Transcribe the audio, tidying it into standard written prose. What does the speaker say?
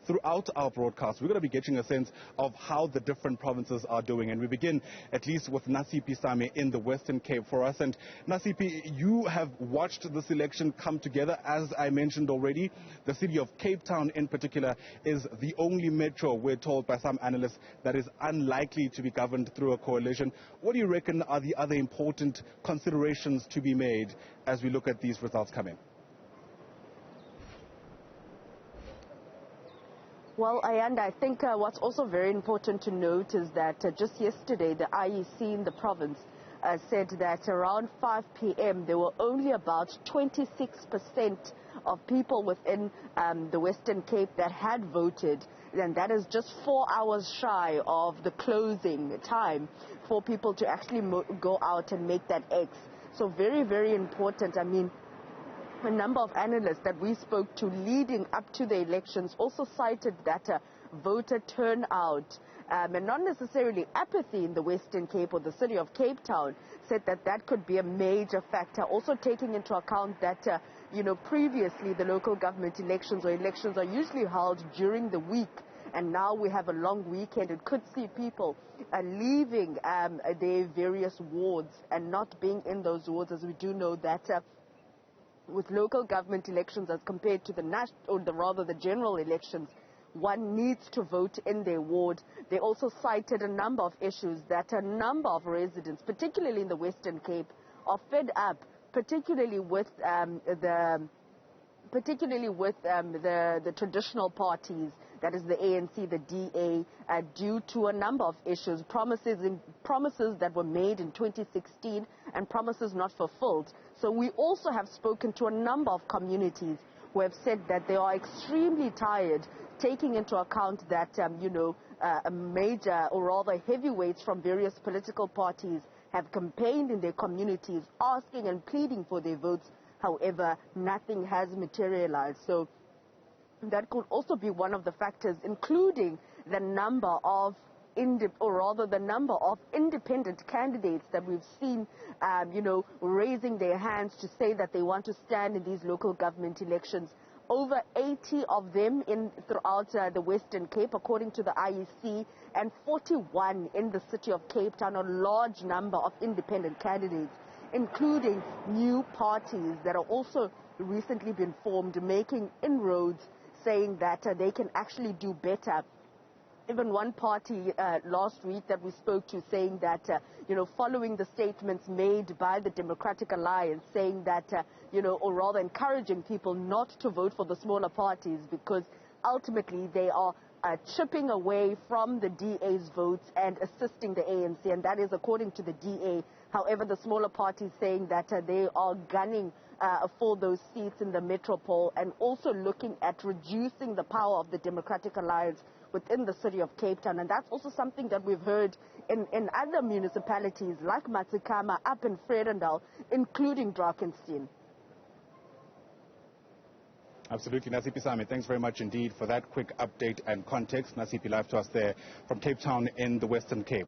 throughout our broadcast, we're going to be getting a sense of how the different provinces are doing. And we begin at least with Nasipi Same in the Western Cape for us. And Nasipi, you have watched this election come together. As I mentioned already, the city of Cape Town in particular is the only metro, we're told by some analysts, that is unlikely to be governed through a coalition. What do you reckon are the other important considerations to be made as we look at these results coming? Well, Ayanda, I think what's also very important to note is that just yesterday the IEC in the province said that around 5 p.m. there were only about 26% of people within the Western Cape that had voted, and that is just 4 hours shy of the closing time for people to actually go out and make that X. So very, very important. I mean, a number of analysts that we spoke to leading up to the elections also cited that voter turnout and not necessarily apathy in the Western Cape or the city of Cape Town, said that that could be a major factor. Also taking into account that, previously the local government elections or elections are usually held during the week. And now we have a long weekend. It could see people leaving their various wards and not being in those wards, as we do know that with local government elections as compared to the general elections, one needs to vote in their ward. They also cited a number of issues that a number of residents, particularly in the Western Cape, are fed up, particularly with the traditional parties, that is the ANC, the DA, due to a number of issues, promises that were made in 2016 and promises not fulfilled. So we also have spoken to a number of communities who have said that they are extremely tired, taking into account that, a major or rather heavyweights from various political parties have campaigned in their communities asking and pleading for their votes. However, nothing has materialized. So that could also be one of the factors, including the number of independent candidates that we've seen, raising their hands to say that they want to stand in these local government elections. Over 80 of them throughout the Western Cape, according to the IEC, and 41 in the city of Cape Town, a large number of independent candidates, including new parties that are also recently been formed, making inroads, saying that they can actually do better. Even one party last week that we spoke to saying that, following the statements made by the Democratic Alliance, saying that, or rather encouraging people not to vote for the smaller parties because ultimately they are chipping away from the DA's votes and assisting the ANC, and that is according to the DA. However, the smaller parties saying that they are gunning for those seats in the metropole and also looking at reducing the power of the Democratic Alliance within the city of Cape Town. And that's also something that we've heard in other municipalities like Matsikama, up in Vredendal, including Drakensberg. Absolutely. Nasipi Same, thanks very much indeed for that quick update and context. Nasipi, live to us there from Cape Town in the Western Cape.